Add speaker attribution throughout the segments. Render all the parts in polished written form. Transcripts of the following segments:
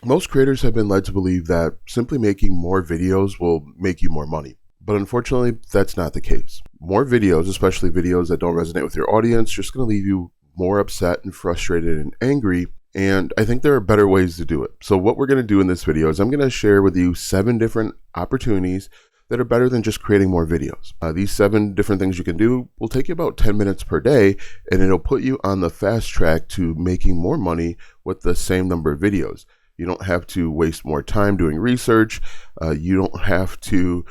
Speaker 1: Most creators have been led to believe that simply making more videos will make you more money. But unfortunately, that's not the case. More videos, especially videos that don't resonate with your audience, just going to leave you more upset and frustrated and angry. And I think there are better ways to do it. So what we're going to do in this video is I'm going to share with you 7 different opportunities that are better than just creating more videos. These 7 different things you can do will take you about 10 minutes per day, and it'll put you on the fast track to making more money with the same number of videos. You don't have to waste more time doing research. You don't have to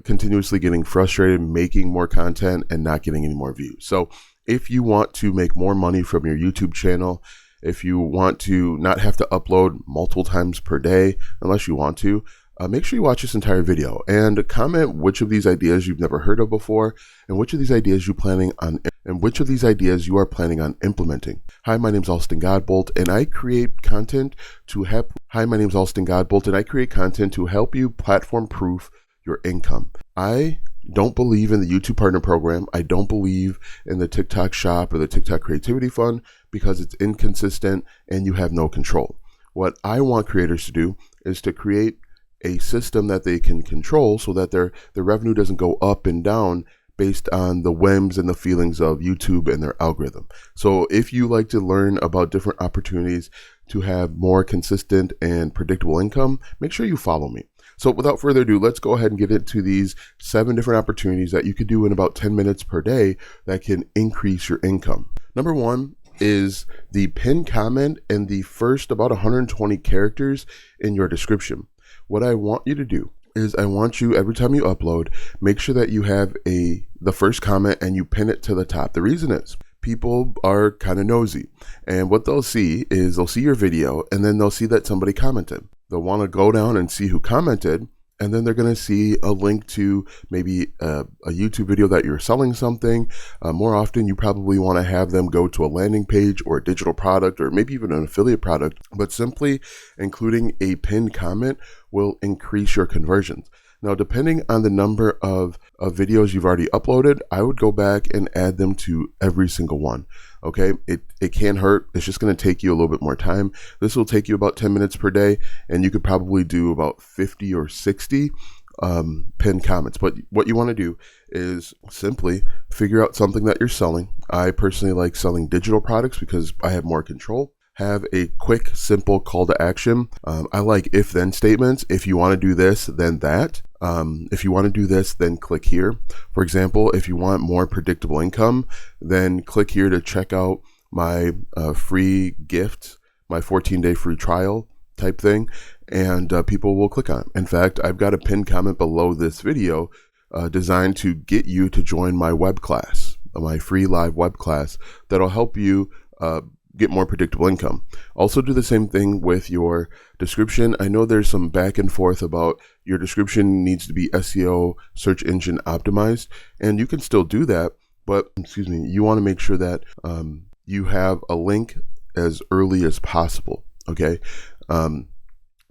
Speaker 1: continuously getting frustrated, making more content and not getting any more views. So if you want to make more money from your YouTube channel, if you want to not have to upload multiple times per day, unless you want to, make sure you watch this entire video and comment which of these ideas you've never heard of before and which of these ideas you are planning on implementing. Hi, my name is Alston Godbolt, and I create content to help. Hi, my name is Alston Godbolt, and I create content to help you platform proof your income. I don't believe in the YouTube Partner Program. I don't believe in the TikTok Shop or the TikTok Creativity Fund because it's inconsistent and you have no control. What I want creators to do is to create a system that they can control so that their revenue doesn't go up and down based on the whims and the feelings of YouTube and their algorithm. So if you like to learn about different opportunities to have more consistent and predictable income, make sure you follow me. So without further ado, let's go ahead and get into these 7 different opportunities that you could do in about 10 minutes per day that can increase your income. Number 1 is the pinned comment and the first about 120 characters in your description. What I want you to do is I want you, every time you upload, make sure that you have the first comment and you pin it to the top. The reason is people are kind of nosy, and what they'll see is they'll see your video and then they'll see that somebody commented. They'll want to go down and see who commented, and then they're going to see a link to maybe a YouTube video that you're selling something. More often, you probably want to have them go to a landing page or a digital product or maybe even an affiliate product, but simply including a pinned comment will increase your conversions. Now, depending on the number of videos you've already uploaded, I would go back and add them to every single one. Okay, it can't hurt. It's just going to take you a little bit more time. This will take you about 10 minutes per day, and you could probably do about 50 or 60 pinned comments. But what you want to do is simply figure out something that you're selling. I personally like selling digital products because I have more control. Have a quick, simple call to action. I like if-then statements. If you want to do this, then that. If you want to do this, then click here. For example, if you want more predictable income, then click here to check out my free gift, my 14-day free trial type thing, and people will click on it. In fact, I've got a pinned comment below this video designed to get you to join my web class, my free live web class that'll help you get more predictable income. Also do the same thing with your description. I know there's some back and forth about your description needs to be SEO, search engine optimized, and you can still do that, but you want to make sure that you have a link as early as possible. Okay.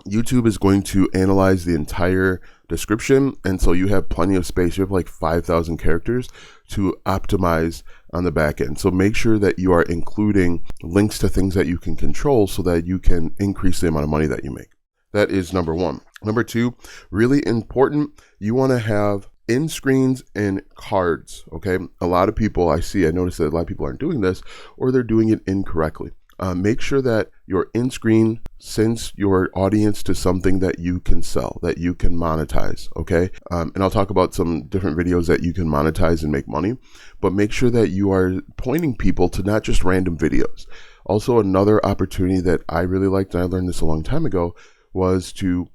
Speaker 1: YouTube is going to analyze the entire description, and so you have plenty of space. You have like 5,000 characters to optimize on the back end. So make sure that you are including links to things that you can control so that you can increase the amount of money that you make. That is number 1. Number 2, really important, you want to have end screens and cards. Okay, a lot of people I notice that a lot of people aren't doing this, or they're doing it incorrectly. Make sure that your end screen sends your audience to something that you can sell, that you can monetize, okay? And I'll talk about some different videos that you can monetize and make money, but make sure that you are pointing people to not just random videos. Also, another opportunity that I really liked, and I learned this a long time ago, was to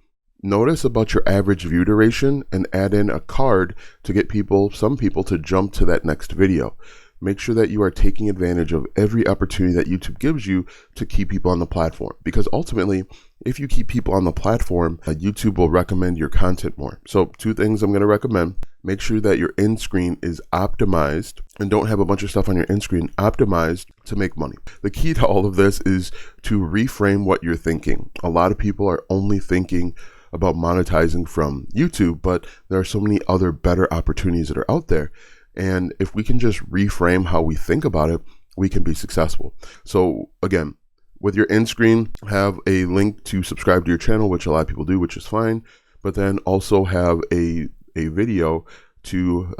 Speaker 1: notice about your average view duration and add in a card to get some people to jump to that next video. Make sure that you are taking advantage of every opportunity that YouTube gives you to keep people on the platform. Because ultimately, if you keep people on the platform, YouTube will recommend your content more. So 2 things I'm going to recommend. Make sure that your end screen is optimized and don't have a bunch of stuff on your end screen, optimized to make money. The key to all of this is to reframe what you're thinking. A lot of people are only thinking about monetizing from YouTube, but there are so many other better opportunities that are out there. And if we can just reframe how we think about it, we can be successful. So again, with your end screen, have a link to subscribe to your channel, which a lot of people do, which is fine. But then also have a video to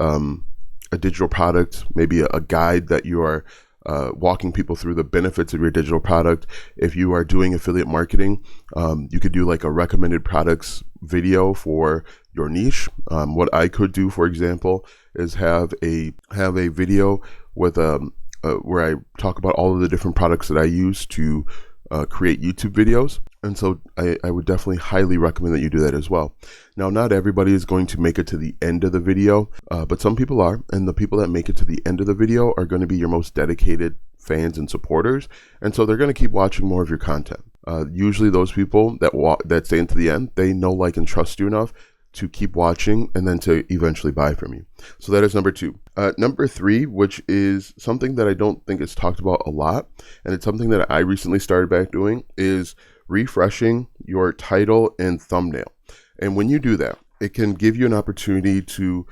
Speaker 1: a digital product, maybe a guide that you are walking people through the benefits of your digital product. If you are doing affiliate marketing, you could do like a recommended products video for your niche. What I could do, for example, is have a video with where I talk about all of the different products that I use to create YouTube videos. And so I would definitely highly recommend that you do that as well. Now, not everybody is going to make it to the end of the video, but some people are. And the people that make it to the end of the video are going to be your most dedicated fans and supporters. And so they're going to keep watching more of your content. Usually those people that stay into the end, they know, like, and trust you enough to keep watching and then to eventually buy from you. So that is number 2. Number 3, which is something that I don't think is talked about a lot, and it's something that I recently started back doing, is refreshing your title and thumbnail. And when you do that, it can give you an opportunity to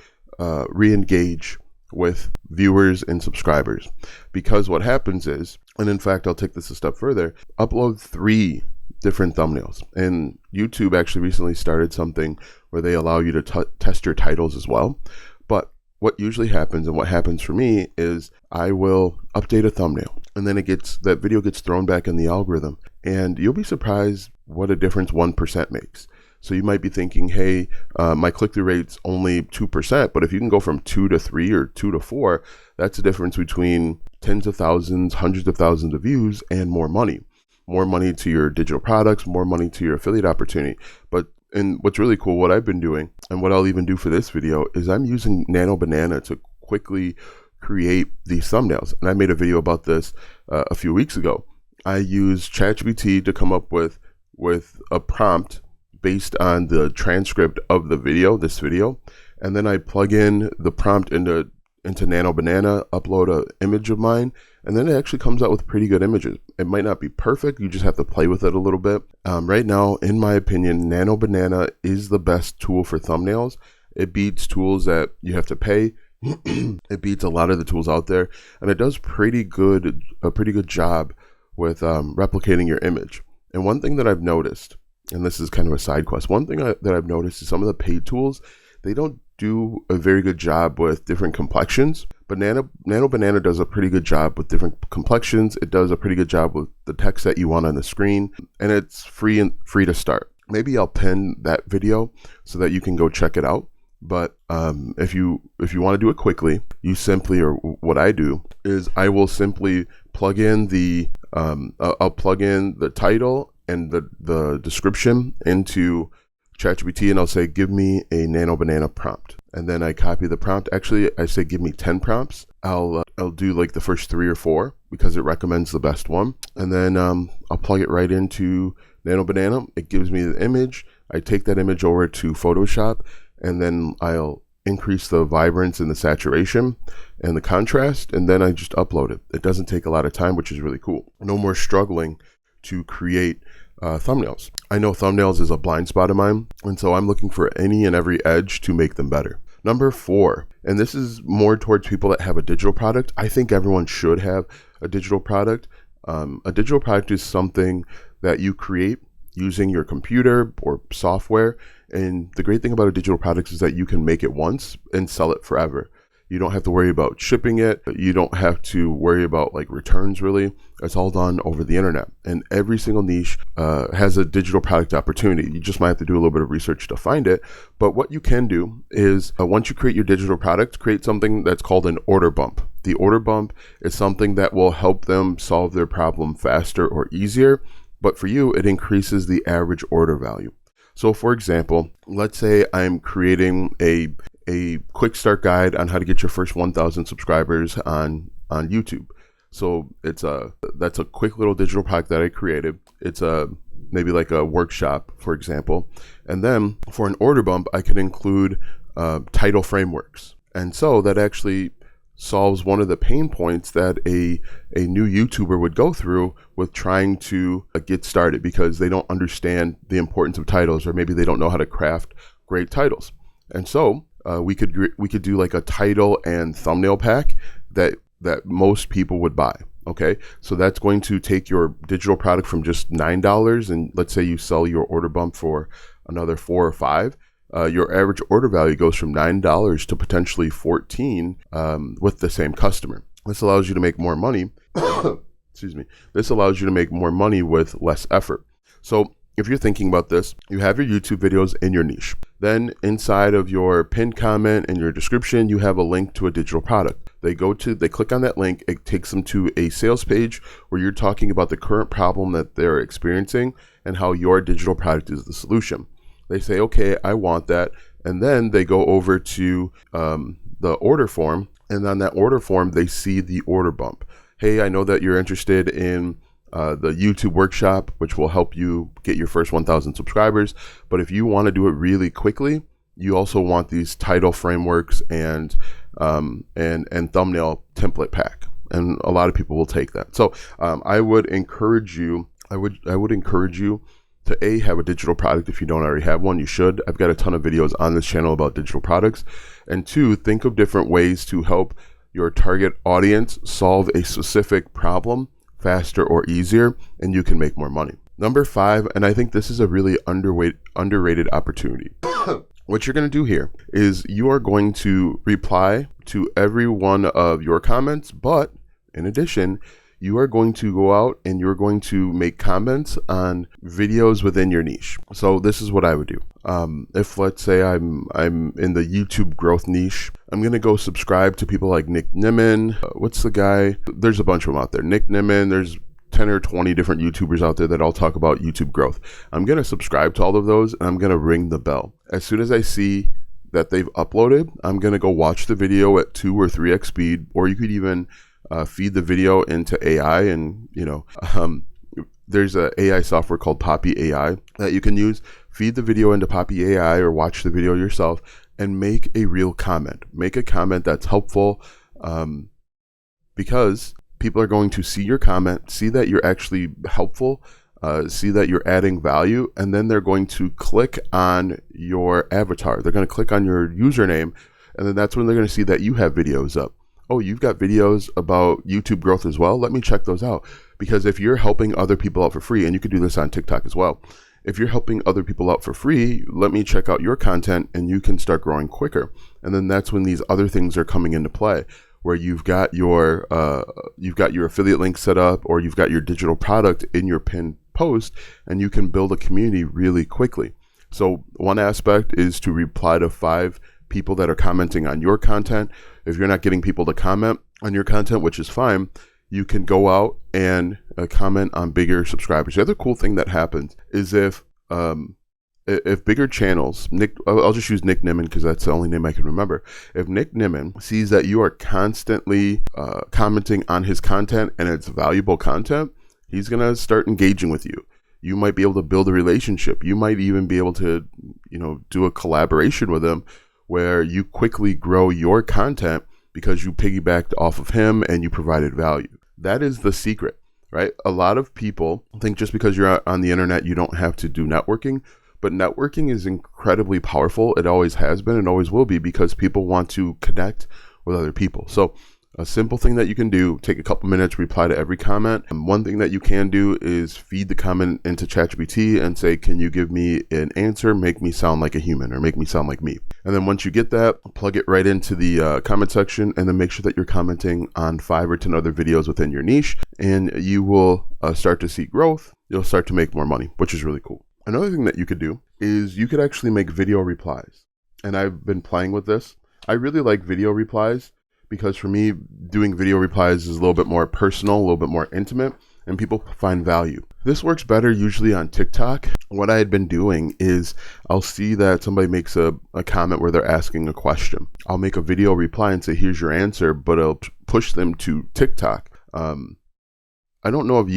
Speaker 1: re-engage with viewers and subscribers. Because what happens is, and in fact, I'll take this a step further, upload 3 different thumbnails. And YouTube actually recently started something where they allow you to test your titles as well. But what usually happens, and what happens for me, is I will update a thumbnail, and then that video gets thrown back in the algorithm, and you'll be surprised what a difference 1% makes. So you might be thinking, hey, my click-through rate's only 2%, but if you can go from 2 to 3 or 2 to 4, that's a difference between tens of thousands, hundreds of thousands of views, and more money. More money to your digital products, more money to your affiliate opportunity. And what's really cool, what I've been doing, and what I'll even do for this video, is I'm using Nano Banana to quickly create these thumbnails. And I made a video about this a few weeks ago. I used ChatGPT to come up with a prompt based on the transcript of the video, this video. And then I plug in the prompt into Nano Banana, upload an image of mine, and then it actually comes out with pretty good images. It might not be perfect, you just have to play with it a little bit. Right now, in my opinion, Nano Banana is the best tool for thumbnails. It beats tools that you have to pay. It beats a lot of the tools out there, and it does a pretty good job with replicating your image. And one thing that I've noticed, and this is kind of a side quest, one thing that I've noticed is some of the paid tools, they don't do a very good job with different complexions, but Nano Banana does a pretty good job with different complexions. It does a pretty good job with the text that you want on the screen, and it's free to start. Maybe I'll pin that video so that you can go check it out. But if you want to do it quickly, you simply, or what I do is I will simply plug in I'll plug in the title and the description into ChatGPT, and I'll say, give me a Nano Banana prompt. And then I copy the prompt. Actually, I say, give me 10 prompts. I'll do like the first 3 or 4 because it recommends the best one. And then I'll plug it right into Nano Banana. It gives me the image. I take that image over to Photoshop, and then I'll increase the vibrance and the saturation and the contrast, and then I just upload it. It doesn't take a lot of time, which is really cool. No more struggling to create thumbnails. I know thumbnails is a blind spot of mine, and so I'm looking for any and every edge to make them better. Number 4, and this is more towards people that have a digital product. I think everyone should have a digital product. A digital product is something that you create using your computer or software. And the great thing about a digital product is that you can make it once and sell it forever. You don't have to worry about shipping it. You don't have to worry about like returns, really. It's all done over the internet. And every single niche has a digital product opportunity. You just might have to do a little bit of research to find it. But what you can do is once you create your digital product, create something that's called an order bump. The order bump is something that will help them solve their problem faster or easier. But for you, it increases the average order value. So for example, let's say I'm creating a quick start guide on how to get your first 1,000 subscribers on YouTube. So that's a quick little digital product that I created. It's maybe like a workshop, for example. And then for an order bump, I can include title frameworks. And so that actually solves one of the pain points that a new YouTuber would go through with trying to get started, because they don't understand the importance of titles, or maybe they don't know how to craft great titles. And so we could do like a title and thumbnail pack that most people would buy. Okay, so that's going to take your digital product from just $9, and let's say you sell your order bump for another 4 or 5. Your average order value goes from $9 to potentially 14 with the same customer. This allows you to make more money. Excuse me. This allows you to make more money with less effort. So if you're thinking about this, you have your YouTube videos in your niche. Then inside of your pinned comment and your description, you have a link to a digital product. They click on that link. It takes them to a sales page where you're talking about the current problem that they're experiencing and how your digital product is the solution. They say, okay, I want that. And then they go over to the order form. And on that order form, they see the order bump. Hey, I know that you're interested in the YouTube workshop, which will help you get your first 1,000 subscribers. But if you want to do it really quickly, you also want these title frameworks and thumbnail template pack. And a lot of people will take that. So I would encourage you. I would encourage you to have a digital product. If you don't already have one, you should. I've got a ton of videos on this channel about digital products. And 2, think of different ways to help your target audience solve a specific problem faster or easier, and you can make more money. Number 5, and I think this is a really underrated opportunity. What you're going to do here is you are going to reply to every one of your comments, but in addition, you are going to go out and you're going to make comments on videos within your niche. So this is what I would do. If let's say I'm in the YouTube growth niche, I'm going to go subscribe to people like Nick Nimmin. What's the guy? There's a bunch of them out there. Nick Nimmin, there's 10 or 20 different YouTubers out there that all talk about YouTube growth. I'm going to subscribe to all of those, and I'm going to ring the bell. As soon as I see that they've uploaded, I'm going to go watch the video at 2 or 3x speed, or you could even feed the video into AI. And there's a AI software called Poppy AI that you can use. Feed the video into Poppy AI or watch the video yourself and make a real comment. Make a comment that's helpful, because people are going to see your comment, see that you're actually helpful, see that you're adding value, and then they're going to click on your avatar. They're going to click on your username, and then that's when they're going to see that you have videos up. Oh, you've got videos about YouTube growth as well? Let me check those out. Because if you're helping other people out for free, and you could do this on TikTok as well, if you're helping other people out for free, let me check out your content and you can start growing quicker. And then that's when these other things are coming into play, where you've got your affiliate link set up, or you've got your digital product in your pinned post, and you can build a community really quickly. So one aspect is to reply to 5 people that are commenting on your content. If you're not getting people to comment on your content, which is fine, you can go out and comment on bigger subscribers. The other cool thing that happens is if bigger channels, I'll just use Nick Nimmin because that's the only name I can remember. If Nick Nimmin sees that you are constantly commenting on his content and it's valuable content, he's going to start engaging with you. You might be able to build a relationship. You might even be able to, do a collaboration with him where you quickly grow your content because you piggybacked off of him and you provided value. That is the secret, right? A lot of people think just because you're on the internet, you don't have to do networking, but networking is incredibly powerful. It always has been and always will be, because people want to connect with other people. So a simple thing that you can do, take a couple minutes, reply to every comment. And one thing that you can do is feed the comment into ChatGPT and say, can you give me an answer? Make me sound like a human, or make me sound like me. And then once you get that, plug it right into the comment section, and then make sure that you're commenting on 5 or 10 other videos within your niche, and you will start to see growth. You'll start to make more money, which is really cool. Another thing that you could do is you could actually make video replies. And I've been playing with this. I really like video replies, because for me, doing video replies is a little bit more personal, a little bit more intimate, and people find value. This works better usually on TikTok. What I had been doing is I'll see that somebody makes a comment where they're asking a question. I'll make a video reply and say, here's your answer, but I'll push them to TikTok. I don't know if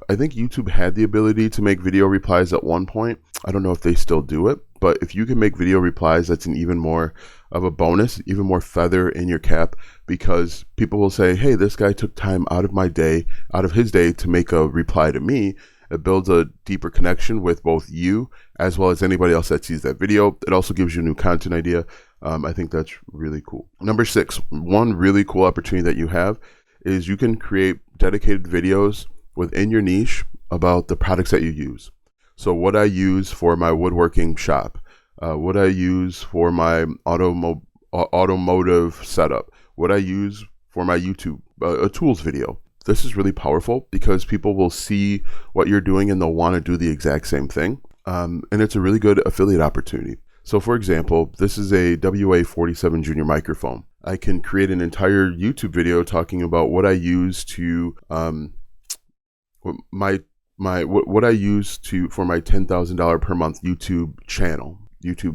Speaker 1: I think YouTube had the ability to make video replies at one point. I don't know if they still do it, but if you can make video replies, that's an even more of a bonus, even more feather in your cap, because people will say, hey, this guy took time out of his day to make a reply to me. It builds a deeper connection with both you as well as anybody else that sees that video. It also gives you a new content idea. I think that's really cool. Number 6, one really cool opportunity that you have is you can create dedicated videos within your niche about the products that you use. So what I use for my woodworking shop, what I use for my automotive setup, what I use for my YouTube, a tools video. This is really powerful because people will see what you're doing and they'll want to do the exact same thing. And it's a really good affiliate opportunity. So for example, this is a WA-47 Junior microphone. I can create an entire YouTube video talking about what I use to, what I use to for my $10,000 per month YouTube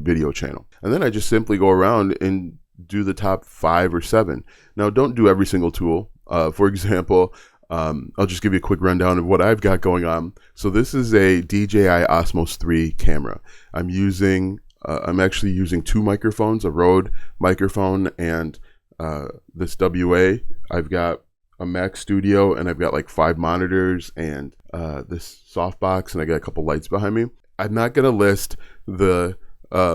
Speaker 1: video channel. And then I just simply go around and do the top 5 or 7. Now, don't do every single tool. For example, I'll just give you a quick rundown of what I've got going on. So this is a DJI Osmos 3 camera. I'm actually using 2 microphones, a Rode microphone and this WA. I've got a Mac Studio and I've got like 5 monitors and this softbox, and I got a couple lights behind me. I'm not going to list the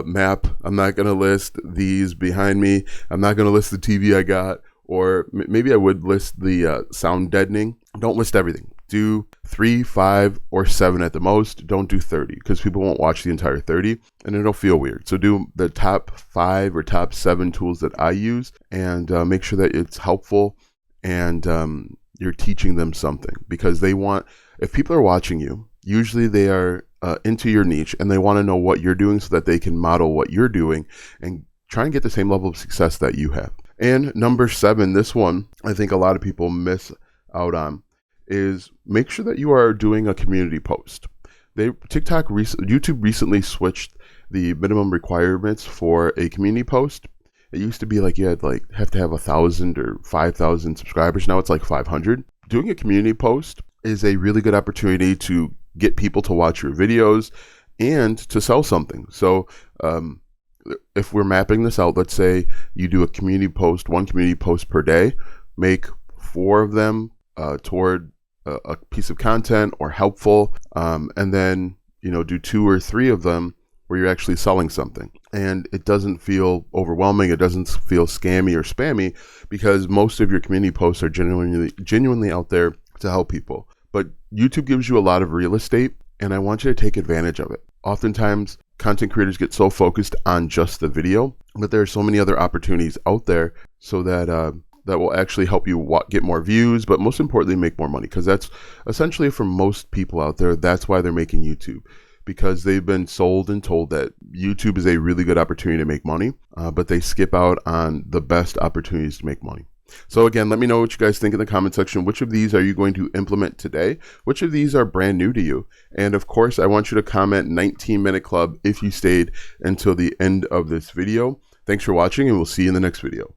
Speaker 1: map. I'm not going to list these behind me. I'm not going to list the TV I got, or maybe I would list the sound deadening. Don't list everything. Do 3, 5, or 7 at the most. Don't do 30 because people won't watch the entire 30 and it'll feel weird. So do the top 5 or top 7 tools that I use, and make sure that it's helpful and you're teaching them something, because they want, if people are watching you, usually they are into your niche and they want to know what you're doing so that they can model what you're doing and try and get the same level of success that you have. And number 7, this one I think a lot of people miss out on, is make sure that you are doing a community post. YouTube recently switched the minimum requirements for a community post. It used to be like you had have to have 1,000 or 5,000 subscribers. Now it's like 500. Doing a community post is a really good opportunity to get people to watch your videos and to sell something. So if we're mapping this out, let's say you do a community post, 1 community post per day, make 4 of them toward a piece of content or helpful, and then do 2 or 3 of them where you're actually selling something, and it doesn't feel overwhelming. It doesn't feel scammy or spammy, because most of your community posts are genuinely out there to help people. But YouTube gives you a lot of real estate, and I want you to take advantage of it. Oftentimes, content creators get so focused on just the video, but there are so many other opportunities out there so that that will actually help you get more views, but most importantly, make more money. Because that's essentially, for most people out there, that's why they're making YouTube, because they've been sold and told that YouTube is a really good opportunity to make money, but they skip out on the best opportunities to make money. So again, let me know what you guys think in the comment section. Which of these are you going to implement today? Which of these are brand new to you? And of course, I want you to comment 19-minute club if you stayed until the end of this video. Thanks for watching, and we'll see you in the next video.